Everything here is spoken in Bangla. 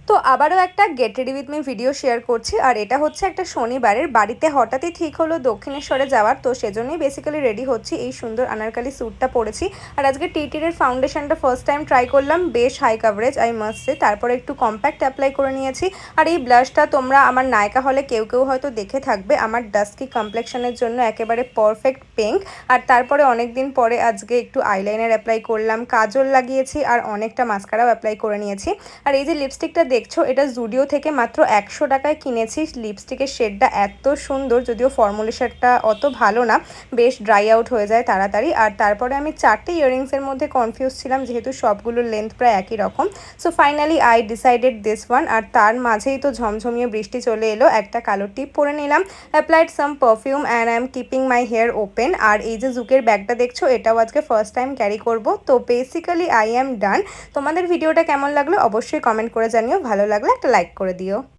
তো আবারও একটা get ready with me video share করছি। আর এটা হচ্ছে একটা শনিবারের, বাড়িতে হঠাৎই ঠিক হলো দক্ষিণেশ্বরে যাওয়ার, তো সেজন্যই বেসিক্যালি রেডি হচ্ছি। এই সুন্দর আনারকালি স্যুটটা পরেছি। আর আজকে টিটির ফাউন্ডেশনটা ফার্স্ট টাইম ট্রাই করলাম, বেশ high coverage I must say. তারপরে একটু কম্প্যাক্ট অ্যাপ্লাই করে নিয়েছি। আর এই ব্লাশটা তোমরা আমার নায়িকা হলে কেউ কেউ হয়তো দেখে থাকবে, আমার ডাস্কি কমপ্লেকশনের জন্য একেবারে পারফেক্ট পিঙ্ক। আর তারপরে অনেকদিন পরে আজকে একটু আইলাইনার অ্যাপ্লাই করলাম, কাজল লাগিয়েছি আর অনেকটা মাস্কারাও অ্যাপ্লাই করে নিয়েছি। আর এই যে লিপস্টিকটা দেখছো, এটা জুডিও থেকে মাত্র 100 টাকায় কিনেছি। লিপস্টিকের শেডটা এত সুন্দর, যদিও ফর্মুলেশনটা অত ভালো না, বেশ ড্রাই আউট হয়ে যায় তাড়াতাড়ি। আর তারপরে আমি 4টে ইয়াররিংসের মধ্যে কনফিউজ ছিলাম, যেহেতু সবগুলোর লেন্থ প্রায় একই রকম। So finally I decided this one. আর তার মাঝেই তো ঝমঝমিয়ে বৃষ্টি চলে এলো। একটা কালো টিপ পরে নিলাম, applied some perfume and I am keeping my hair open. আর এই যে জুকের ব্যাগটা দেখছো, এটাও আজকে ফার্স্ট টাইম ক্যারি করব। তো বেসিক্যালি আই এম ডান। তোমাদের ভিডিওটা কেমন লাগলো অবশ্যই কমেন্ট করে জানিও, ভালো লাগলে একটা লাইক করে দিও।